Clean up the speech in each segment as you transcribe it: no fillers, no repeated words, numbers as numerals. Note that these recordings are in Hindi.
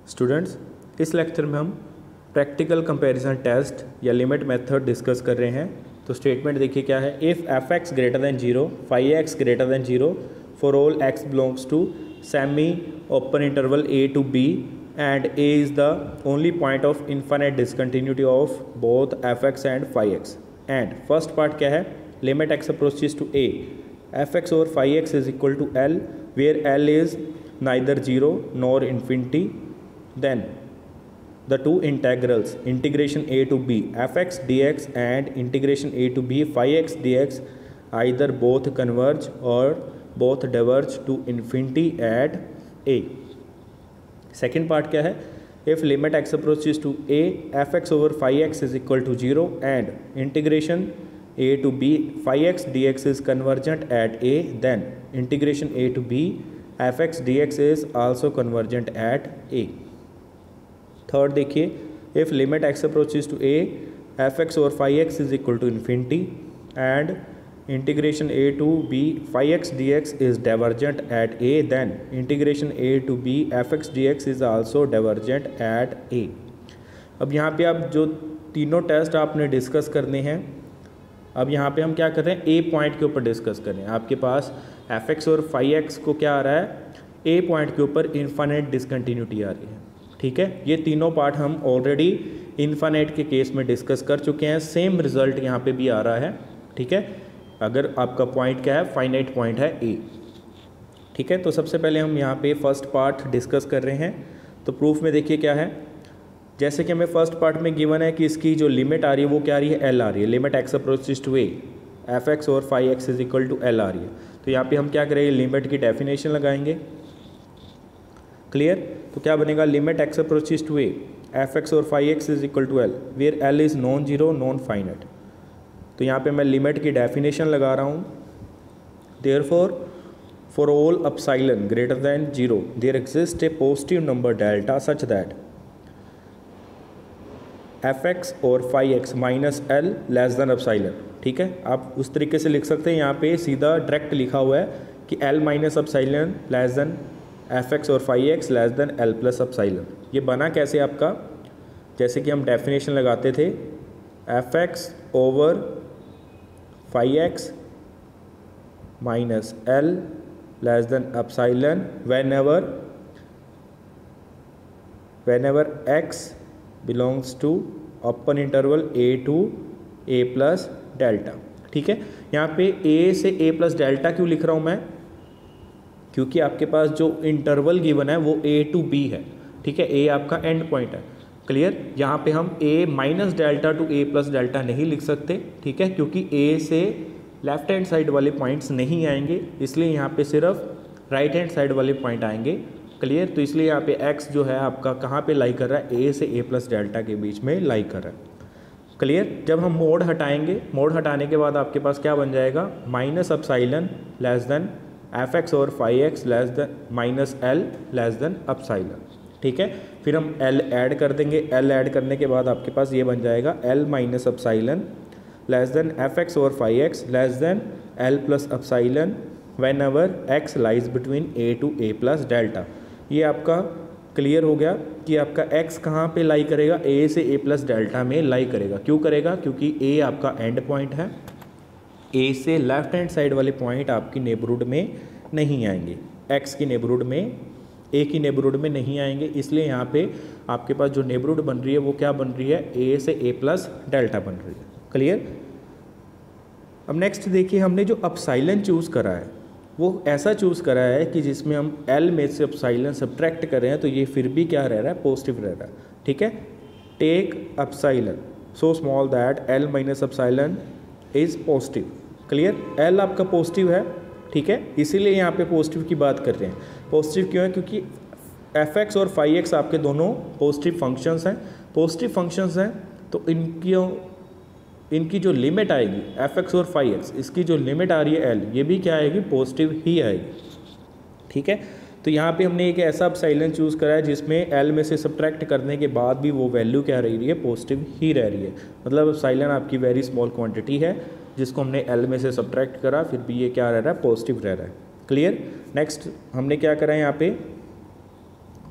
स्टूडेंट्स, इस लेक्चर में हम प्रैक्टिकल कंपैरिजन टेस्ट या लिमिट मेथड डिस्कस कर रहे हैं। तो स्टेटमेंट देखिए क्या है। If f x greater than 0, phi x greater than 0 for all x belongs to semi open interval a to b and a is the only point of infinite discontinuity of both f x and phi x. And first part क्या है, limit x approaches to a f x और phi x is equal to L where l is neither 0 nor infinity. Then the two integrals integration a to b fx dx and integration a to b phi x dx either both converge or both diverge to infinity at a. Second part क्या है, if limit x approaches to a fx over phi x is equal to 0 and integration a to b phi x dx is convergent at a, then integration a to b fx dx is also convergent at a. Third देखिए, if limit x approaches to a f x और phi x is equal to infinity and integration a to b phi x d x is divergent at a, then integration a to b f x d x is also divergent at a. अब यहाँ पे आप जो तीनों टेस्ट आपने डिस्कस करने हैं, अब यहाँ पे हम क्या कर रहे हैं, ए पॉइंट के ऊपर डिस्कस कर रहे हैं. आपके पास एफ एक्स और फाई एक्स को क्या आ रहा है, ए पॉइंट के ऊपर इनफाइनाइट डिसकंटिन्यूटी आ रही है. ठीक है, ये तीनों पार्ट हम ऑलरेडी इनफाइनाइट के केस में डिस्कस कर चुके हैं. सेम रिजल्ट यहाँ पे भी आ रहा है. ठीक है, अगर आपका पॉइंट क्या है, फाइनाइट पॉइंट है ए. ठीक है, तो सबसे पहले हम यहाँ पे फर्स्ट पार्ट डिस्कस कर रहे हैं. तो प्रूफ में देखिए क्या है, जैसे कि हमें फर्स्ट पार्ट में गिवन है कि इसकी जो लिमिट आ रही है वो क्या आ रही है, एल आ रही है. Limit x approaches to a f x और phi x is equal to L आ रही है. तो यहाँ पे हम क्या करेंगे, लिमिट की डेफिनेशन लगाएंगे. क्लियर, तो क्या बनेगा, limit x approaches to a f x और phi x is equal to L where L is non zero non finite. तो यहाँ पे मैं लिमिट की डेफिनेशन लगा रहा हूँ. Therefore for all epsilon greater than 0 there exist a positive number delta such that f x और phi x minus L less than epsilon. ठीक है, आप उस तरीके से लिख सकते हैं. यहाँ पे सीधा डायरेक्ट लिखा हुआ है कि L minus epsilon less than f x और phi x less than L plus epsilon. ये बना कैसे आपका, जैसे कि हम डेफिनेशन लगाते थे, f x over phi x minus L less than epsilon whenever x belongs to open interval a to a plus delta. ठीक है, यहाँ पे ए से ए प्लस डेल्टा क्यों लिख रहा हूँ मैं, क्योंकि आपके पास जो इंटरवल गिवन है वो ए टू बी है. ठीक है, ए आपका एंड पॉइंट है. क्लियर, यहाँ पे हम ए minus delta two a plus delta नहीं लिख सकते. ठीक है, क्योंकि ए से लेफ्ट हैंड साइड वाले पॉइंट्स नहीं आएंगे, इसलिए यहाँ पे सिर्फ राइट हैंड साइड वाले पॉइंट आएंगे. क्लियर, तो इसलिए यहाँ पे एक्स जो है आपका कहाँ पे लाई कर रहा है, ए से ए प्लस डेल्टा के बीच में लाई कर रहा है. क्लियर, जब हम मोड हटाएंगे, मोड हटाने के बाद आपके पास क्या बन जाएगा, minus epsilon less than f x और phi x less than minus L less than epsilon. ठीक है, फिर हम एल ऐड कर देंगे. एल ऐड करने के बाद आपके पास ये बन जाएगा L minus epsilon less than f x और phi x less than L plus epsilon whenever x lies between a to a plus delta. ये आपका क्लियर हो गया कि आपका एक्स कहाँ पे लाई करेगा, ए से ए प्लस डेल्टा में लाई करेगा. क्यों करेगा, क्योंकि ए आपका एंड पॉइंट है. ए से लेफ्ट हैंड साइड वाले पॉइंट आपकी नेबरहुड में नहीं आएंगे, एक्स की नेबरहुड में, ए की नेबरहुड में नहीं आएंगे. इसलिए यहाँ पे आपके पास जो नेबरहुड बन रही है वो क्या बन रही है, ए से ए प्लस डेल्टा बन रही है. क्लियर. अब नेक्स्ट देखिए, हमने जो अपसाइलन चूज़ करा है वो ऐसा चूज़ करा है कि जिसमें हम एल में से अपसाइलन सब्ट्रैक्ट कर रहे हैं, तो ये फिर भी क्या रह रहा है, पॉजिटिव रह रहा है. ठीक है, take epsilon so small that l minus epsilon is positive. Clear, l आपका पॉजिटिव है. ठीक है, इसीलिए यहाँ पे पॉजिटिव की बात कर रहे हैं. पॉजिटिव क्यों है, क्योंकि एफ एक्स और फाई एक्स आपके दोनों पॉजिटिव फंक्शंस हैं. पॉजिटिव फंक्शंस हैं तो इनकी जो लिमिट आएगी एफ एक्स और फाई एक्स, इसकी जो लिमिट आ रही है एल, ये भी क्या आएगी, पॉजिटिव ही आएगी. ठीक है, तो यहाँ पे हमने एक ऐसा अपसाइलन चूज़ करा है जिसमें एल में से सब्ट्रैक्ट करने के बाद भी वो वैल्यू क्या रह रही है, पॉजिटिव ही रह रही है. मतलब अपसाइलन आपकी वेरी स्मॉल क्वांटिटी है जिसको हमने एल में से सब्ट्रैक्ट करा, फिर भी ये क्या रह रहा है, पॉजिटिव रह रहा है. क्लियर. नेक्स्ट हमने क्या करा है यहाँ पे,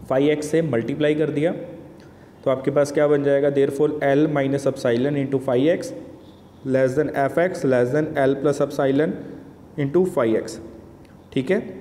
फाई एक्स से मल्टीप्लाई कर दिया तो आपके पास क्या बन जाएगा, therefore l minus epsilon into phi x less than f x less than L plus epsilon into phi x. ठीक है,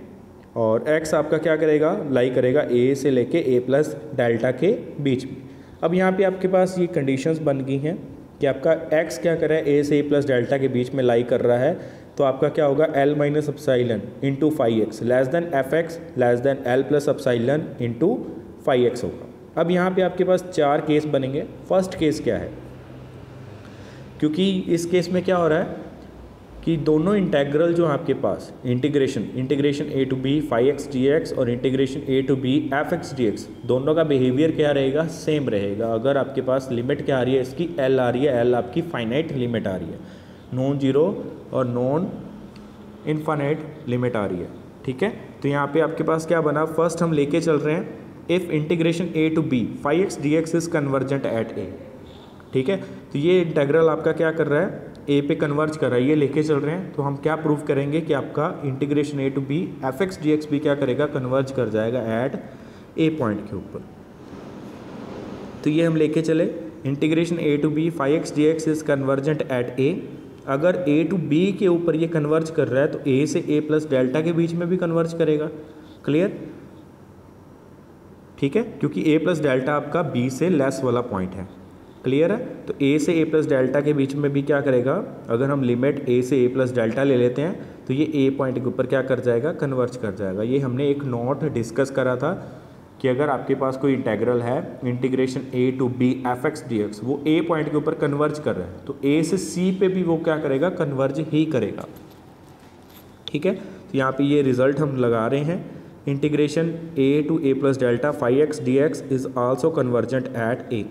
और x आपका क्या करेगा, लाई करेगा a से लेके a प्लस डेल्टा के बीच में। अब यहाँ पे आपके पास ये कंडीशंस बन गई हैं कि आपका x क्या कर रहा है, a से a प्लस डेल्टा के बीच में लाई कर रहा है, तो आपका क्या होगा l minus epsilon into phi x less than f x less than L plus epsilon into phi x होगा। अब यहाँ पे आपके पास 4 केस बनेंगे। फर्स्ट केस क्या है, क्योंकि इस केस में क्या हो रहा है कि दोनों इंटेग्रल जो आपके पास integration a to b phi x d x और integration a to b f x d x, दोनों का बिहेवियर क्या रहेगा, सेम रहेगा। अगर आपके पास लिमिट क्या आ रही है, इसकी l आ रही है, l आपकी फाइनाइट लिमिट आ रही है, नॉन जीरो और नॉन इनफाइनाइट लिमिट आ रही है। ठीक है, तो यहाँ पे आपके पास क्या बना, फर्स्ट हम लेके चल रहे हैं if integration a to b phi x d x is convergent at a। ठीक है, तो ये इंटेग्रल आपका क्या कर रहा है, ए पे कन्वर्ज कर रहा है, ये लेके चल रहे हैं। तो हम क्या प्रूव करेंगे कि आपका integration a to b f x d x भी क्या करेगा, कन्वर्ज कर जाएगा एट ए पॉइंट के ऊपर। तो ये हम लेके चले integration a to b phi x d x is convergent at a। अगर a टू b के ऊपर ये कन्वर्ज कर रहा है तो a से a प्लस डेल्टा के बीच में भी कन्वर्ज करेगा। क्लियर, ठीक है, क्योंकि a प्लस डेल्टा आपका b से लेस वाला पॉइंट है। क्लियर है, तो a से a प्लस डेल्टा के बीच में भी क्या करेगा, अगर हम लिमिट a से a प्लस डेल्टा ले लेते हैं तो ये a पॉइंट के ऊपर क्या कर जाएगा, कन्वर्ज कर जाएगा। ये हमने एक नोट डिस्कस करा था कि अगर आपके पास कोई इंटेग्रल है integration a to b f x d x, वो a पॉइंट के ऊपर कन्वर्ज कर रहा है तो a से c पे भी वो क्या करेगा, कन्वर्ज ही करेगा। ठीक है, तो यहाँ पे ये रिजल्ट हम लगा रहे हैं, integration a to a plus delta phi x d x is also convergent at a।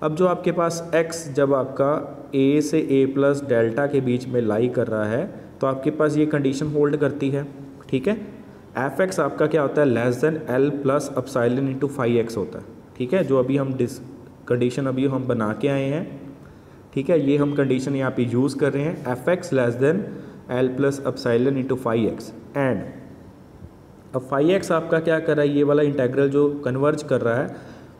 अब जो आपके पास x जब आपका a से a प्लस डेल्टा के बीच में लाई कर रहा है तो आपके पास ये कंडीशन होल्ड करती है। ठीक है, एफ एक्स आपका क्या होता है, less than L plus epsilon into phi x होता है। ठीक है, जो अभी हम कंडीशन अभी हम बना के आए हैं। ठीक है, ये हम कंडीशन यहाँ पे यूज़ कर रहे हैं, f x less than L plus epsilon into phi x. And अब फाई एक्स आपका क्या कर रहा है, ये वाला इंटेग्रल जो कन्वर्ज कर रहा है,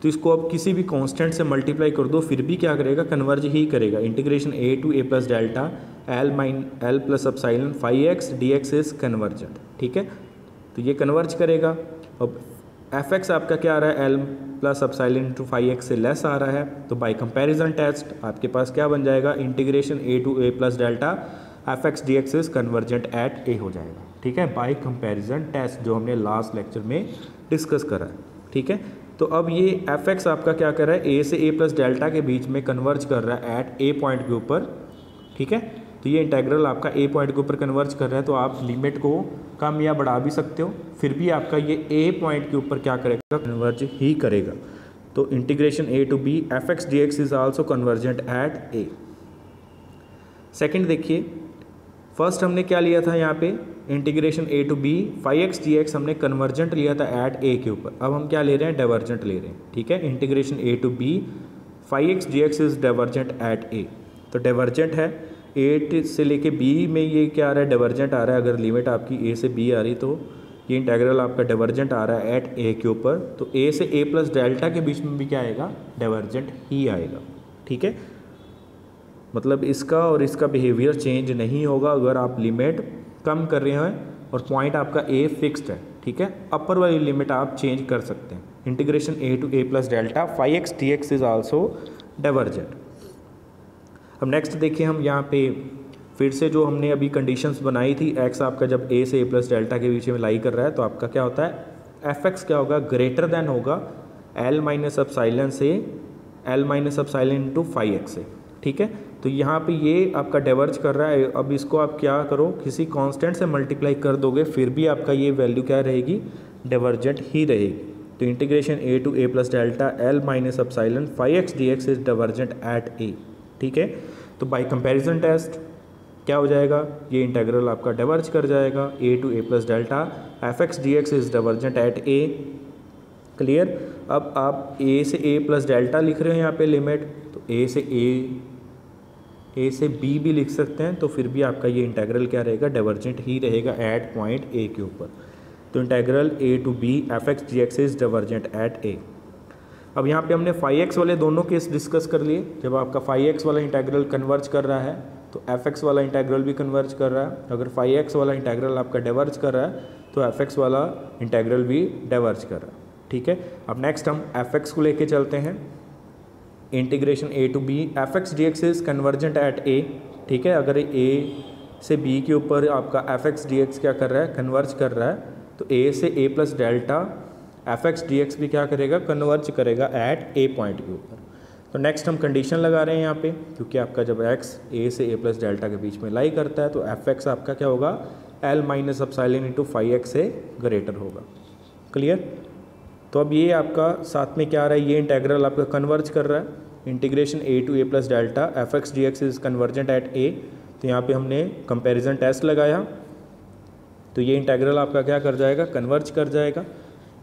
तो इसको अब किसी भी कांस्टेंट से मल्टीप्लाई कर दो फिर भी क्या करेगा, कन्वर्ज ही करेगा। Integration a to a plus delta l plus epsilon phi x d x is convergent. ठीक है, तो ये कन्वर्ज करेगा। अब एफ एक्स आपका क्या आ रहा है, l plus epsilon into phi x से लेस आ रहा है, तो बाय कंपैरिजन टेस्ट आपके पास क्या बन जाएगा, integration a to a plus delta f x d x is convergent at a हो जाएगा। ठीक है, बाय कंपैरिजन टेस्ट जो हमने लास्ट लेक्चर में डिस्कस करा है। ठीक है, तो अब ये एफ एक्स आपका क्या कर रहा है, a से a प्लस डेल्टा के बीच में कन्वर्ज कर रहा है एट a पॉइंट के ऊपर। ठीक है, तो ये इंटेग्रल आपका a पॉइंट के ऊपर कन्वर्ज कर रहा है, तो आप लिमिट को कम या बढ़ा भी सकते हो, फिर भी आपका ये a पॉइंट के ऊपर क्या करेगा, कन्वर्ज ही करेगा। तो integration a to b f x d x is also convergent at a। Second देखिए, फर्स्ट हमने क्या लिया था यहाँ पे, integration a to b phi x d x हमने कन्वर्जेंट लिया था एट a के ऊपर। अब हम क्या ले रहे हैं, डाइवर्जेंट ले रहे हैं। ठीक है, integration a to b phi x d x is divergent at a। तो डाइवर्जेंट है a से लेके b में, ये क्या आ रहा है, डाइवर्जेंट आ रहा है। अगर लिमिट आपकी a से b आ रही तो ये इंटेग्रल आपका डाइवर्जेंट आ रहा है एट a के ऊपर, तो a से a प्लस डेल्टा के बीच में भी क्या आएगा, डाइवर्जेंट ही आएगा। ठीक है, मतलब इसका और इसका बिहेवियर चेंज नहीं होगा अगर आप लिमिट कम कर रहे हैं और पॉइंट आपका a फिक्स्ड है। ठीक है, अपर वाली लिमिट आप चेंज कर सकते हैं। Integration a to a plus delta phi x d x is also divergent. अब नेक्स्ट देखिए, हम यहाँ पे फिर से जो हमने अभी कंडीशंस बनाई थी, x आपका जब a से a प्लस डेल्टा के बीच में लाई कर रहा है तो आपका क्या होता है, एफ एक्स क्या होगा, ग्रेटर देन होगा l माइनस अपसाइलन से l minus epsilon into phi x से। ठीक है, तो यहाँ पे ये आपका डाइवर्ज कर रहा है। अब इसको आप क्या करो, किसी कांस्टेंट से मल्टीप्लाई कर दोगे फिर भी आपका ये वैल्यू क्या रहेगी, डाइवर्जेंट ही रहेगी। तो integration a to a plus delta L minus epsilon phi x d x is divergent at a। ठीक है, तो बाय कंपैरिजन टेस्ट क्या हो जाएगा, ये इंटेग्रल आपका डाइवर्ज कर जाएगा, a to a plus delta f x d x is divergent at a। Clear, अब आप a से a प्लस डेल्टा लिख रहे हो यहाँ पे लिमिट, तो a से b भी लिख सकते हैं, तो फिर भी आपका ये इंटेग्रल क्या रहेगा, डाइवर्जेंट ही रहेगा एट पॉइंट a के ऊपर। तो integral a to b f x d x is divergent at a. अब यहाँ पे हमने फाई एक्स वाले दोनों केस डिस्कस कर लिए। जब आपका फाई एक्स वाला इंटेग्रल कन्वर्ज कर रहा है तो एफ एक्स वाला इंटेग्रल भी कन्वर्ज कर रहा है। अगर फाई एक्स वाला इंटेग्रल आपका डाइवर्ज कर रहा है तो एफ एक्स वाला इंटेग्रल भी डाइवर्ज कर रहा है। ठीक है, अब नेक्स्ट हम एफ एक्स को लेके चलते हैं। Integration a to b f x d x is convergent at a. ठीक है, अगर ए से बी के ऊपर आपका एफ एक्स डी एक्स क्या कर रहा है, कन्वर्ज कर रहा है, तो ए से a plus delta f x d x भी क्या करेगा, कन्वर्ज करेगा एट ए पॉइंट के ऊपर। तो नेक्स्ट हम कंडीशन लगा रहे हैं यहाँ पे, क्योंकि आपका जब एक्स ए से ए प्लस डेल्टा के बीच में लाई करता है तो एफ एक्स आपका क्या होगा, l minus epsilon into phi x से ग्रेटर होगा। क्लियर। तो अब ये आपका साथ में क्या आ रहा है, ये इंटेग्रल आपका कन्वर्ज कर रहा है। Integration a to a plus delta f x d x is convergent at a. तो यहाँ पे हमने कंपैरिजन टेस्ट लगाया तो ये इंटेग्रल आपका क्या कर जाएगा, कन्वर्ज कर जाएगा।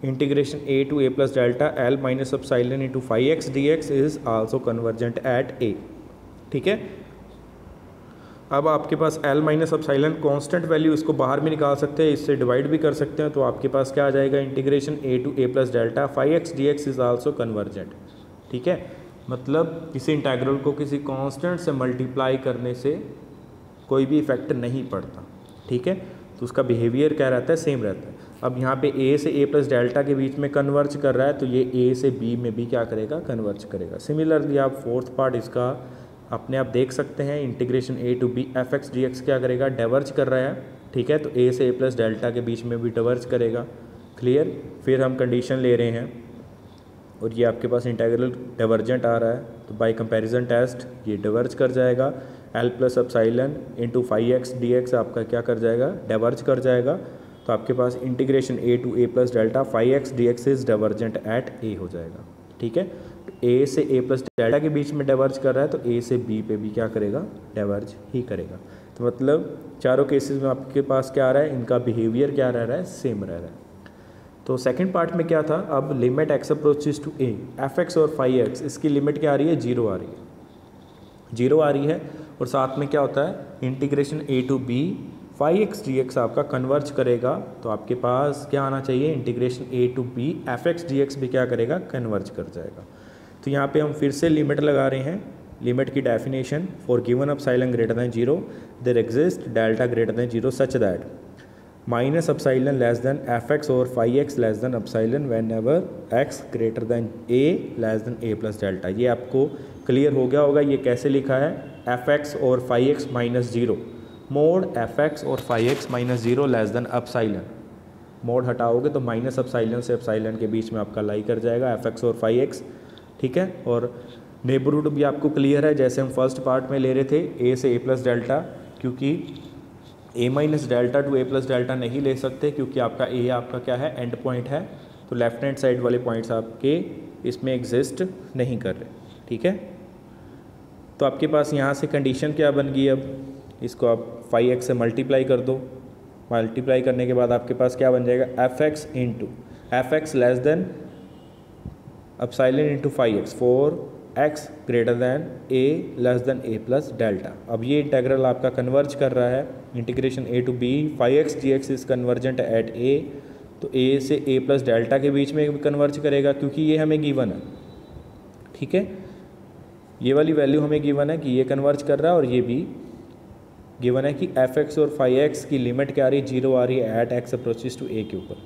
Integration a to a plus delta L minus epsilon into phi x d x is also convergent at a. ठीक है, अब आपके पास L minus epsilon constant value, इसको बाहर भी निकाल सकते हैं, इससे डिवाइड भी कर सकते हैं। तो आपके पास क्या आ जाएगा, integration a to a plus delta phi x d x is also convergent. ठीक है, मतलब किसी इंटेग्रल को किसी कांस्टेंट से मल्टीप्लाई करने से कोई भी इफेक्ट नहीं पड़ता। ठीक है, तो उसका बिहेवियर क्या रहता है, सेम रहता है। अब यहाँ पे ए से ए प्लस डेल्टा के बीच में कन्वर्ज कर रहा है तो ये ए से बी में भी क्या करेगा, कन्वर्ज करेगा। सिमिलरली आप फोर्थ पार्ट इसका अपने आप देख सकते हैं। Integration a to b f x d x क्या करेगा, डाइवर्ज कर रहा है। ठीक है, तो ए से ए प्लस डेल्टा के बीच में भी डाइवर्ज करेगा। क्लियर। फिर हम कंडीशन ले रहे हैं और ये आपके पास इंटेग्रल डाइवर्जेंट आ रहा है तो बाय कंपैरिजन टेस्ट ये डाइवर्ज कर जाएगा। L plus epsilon into phi x d x आपका क्या कर जाएगा, डाइवर्ज कर जाएगा। तो आपके पास integration a to a plus delta phi x d x is divergent at a हो जाएगा। ठीक है, तो ए से ए प्लस डेल्टा के बीच में डाइवर्ज कर रहा है तो ए से बी पे भी क्या करेगा, डाइवर्ज ही करेगा। तो मतलब चारों केसेस में आपके पास क्या आ रहा है, इनका बिहेवियर क्या रह रहा है, सेम रह रहा है। तो सेकंड पार्ट में क्या था, अब limit x approaches to a f x और फाई एक्स, इसकी लिमिट क्या आ रही है, जीरो आ रही है, जीरो आ रही है। और साथ में क्या होता है, integration a to b phi x d x आपका कन्वर्ज करेगा तो आपके पास क्या आना चाहिए, integration a to b f x d x भी क्या करेगा, कन्वर्ज कर जाएगा। तो यहाँ पे हम फिर से लिमिट लगा रहे हैं। लिमिट की definition, for given epsilon greater than zero there exist delta greater than zero such that minus epsilon less than f x और phi x less than epsilon whenever x greater than a less than a plus delta. ये आपको क्लियर हो गया होगा। ये कैसे लिखा है, एफ एक्स और phi x minus zero, mod f x और phi x minus zero less than epsilon. Mod हटाओगे तो माइनस एप्सिलॉन से एप्सिलॉन के बीच में आपका लाई कर जाएगा एफ एक्स और फाई एक्स। ठीक है, और नेबरहुड भी आपको क्लियर है, जैसे हम फर्स्ट पार्ट में ले रहे थे ए से ए प्लस डेल्टा, क्योंकि ए minus delta two a plus delta नहीं ले सकते क्योंकि आपका ए आपका क्या है, एंड पॉइंट है। तो लेफ्ट हैंड साइड वाले पॉइंट्स आपके इसमें एग्जिस्ट नहीं कर रहे। ठीक है, तो आपके पास यहाँ से कंडीशन क्या बन गई, अब इसको आप फाई एक्स से मल्टीप्लाई कर दो। मल्टीप्लाई करने के बाद आपके पास क्या बन जाएगा, f x into f x less than epsilon into phi x for x greater than a less than a plus delta. अब ये इंटेग्रल आपका कन्वर्ज कर रहा है। Integration a to b phi x d x is convergent at a. तो ए से ए प्लस डेल्टा के बीच में कन्वर्ज करेगा क्योंकि ये हमें गिवन है। ठीक है, ये वाली वैल्यू हमें गिवन है कि ये कन्वर्ज कर रहा है और ये भी गिवन है कि एफ एक्स और फाई एक्स की लिमिट क्या आ रही है, जीरो आ रही है एट एक्स अप्रोचेस टू ए के ऊपर।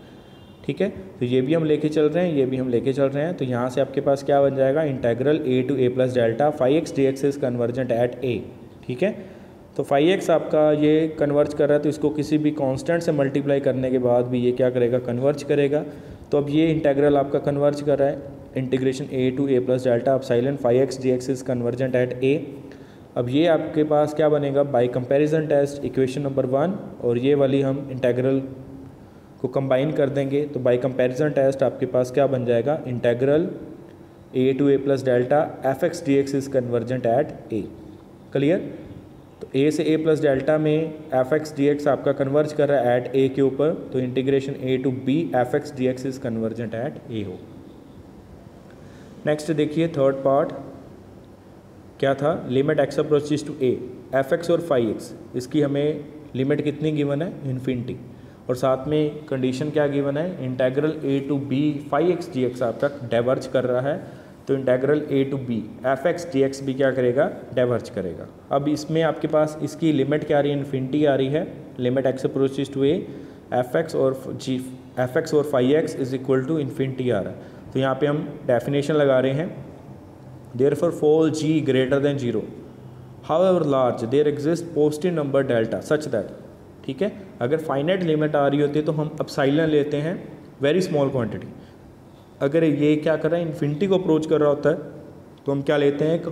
ठीक है, तो ये भी हम लेके चल रहे हैं, ये भी हम लेके चल रहे हैं। तो यहाँ से आपके पास क्या बन जाएगा, integral a to a plus delta phi x d x is convergent at a. ठीक है, तो फाई एक्स आपका ये कन्वर्ज कर रहा है तो इसको किसी भी कांस्टेंट से मल्टीप्लाई करने के बाद भी ये क्या करेगा, कन्वर्ज करेगा। तो अब ये इंटेग्रल आपका कन्वर्ज कर रहा है। Integration a to a plus delta epsilon phi x d x is convergent at a. अब ये आपके पास क्या बनेगा, by comparison test equation number 1 और ये वाली हम इंटेग्रल को कंबाइन कर देंगे। तो बाय कंपैरिजन टेस्ट आपके पास क्या बन जाएगा, integral a to a plus delta f x d x is convergent at a. Clear. तो ए से ए प्लस डेल्टा में एफ एक्स डी एक्स आपका कन्वर्ज कर रहा है एट ए के ऊपर, तो integration a to b f x d x is convergent at a हो। नेक्स्ट देखिए थर्ड पार्ट क्या था, limit x approaches to a f x और फाई एक्स, इसकी हमें लिमिट कितनी गिवन है, इन्फिनिटी। और साथ में कंडीशन क्या गिवन है, integral a to b 5x dx आप तक डाइवर्ज कर रहा है, तो integral a to b fx dx भी क्या करेगा, डाइवर्ज करेगा। अब इसमें आपके पास इसकी लिमिट क्या आ रही है, इन्फिनिटी आ रही है, limit x approaches to a fx और 5x is equal to infinity आ रहा है। तो यहाँ पे हम डेफिनेशन लगा रहे हैं, therefore for all g greater than 0 however large there exist positive number delta such that, ठीक है। अगर फाइनाइट लिमिट आ रही होती है तो हम एप्सिलॉन लेते हैं, वेरी स्मॉल क्वांटिटी। अगर ये क्या कर रहा है, इन्फिनिटी को अप्रोच कर रहा होता है, तो हम क्या लेते हैं, एक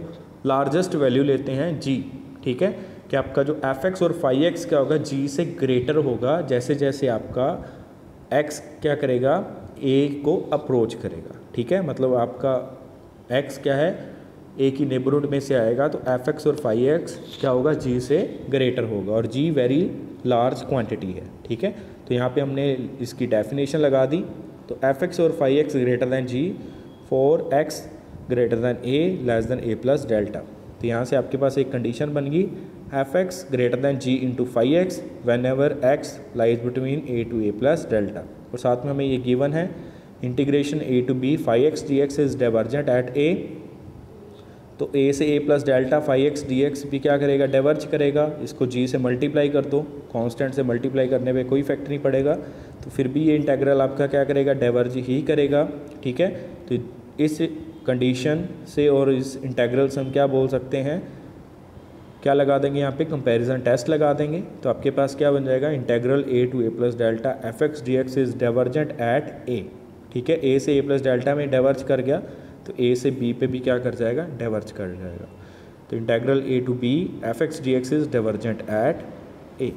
लार्जेस्ट वैल्यू लेते हैं g, ठीक है। कि आपका जो fx और 5x क्या होगा, g से ग्रेटर होगा जैसे जैसे आपका x क्या करेगा, a को अप्रोच करेगा, ठीक है। मतलब आपका x क्या है, a की नेबरहुड में से आएगा, तो fx और 5x क्या होगा, g से ग्रेटर होगा, और g वेरी लार्ज क्वांटिटी है, ठीक है। तो यहाँ पे हमने इसकी डेफिनेशन लगा दी, तो fx और 5x greater than g for x greater than a less than a plus delta. तो यहाँ से आपके पास एक कंडीशन बन गई, fx greater than g into 5x whenever x lies between a to a plus delta. और साथ में हमें ये गिवन है, integration a to b 5x dx is divergent at a, तो a से a plus delta 5x dx भी क्या करेगा, डाइवर्ज करेगा। इसको g से मल्टीप्लाई कर दो, कांस्टेंट से मल्टीप्लाई करने पे कोई इफेक्ट नहीं पड़ेगा, तो फिर भी ये इंटेग्रल आपका क्या करेगा, डाइवर्ज ही करेगा, ठीक है। तो इस कंडीशन से और इस इंटेग्रल से हम क्या बोल सकते हैं, क्या लगा देंगे यहाँ पे, कंपैरिजन टेस्ट लगा देंगे। तो आपके पास क्या बन जाएगा, integral a to a plus delta fx dx is divergent at a, ठीक है। a से a प्लस डेल्टा में डाइवर्ज कर गया, तो a से b पे भी क्या कर जाएगा, डाइवर्ज कर जाएगा। तो integral a to b fx dx is divergent at a।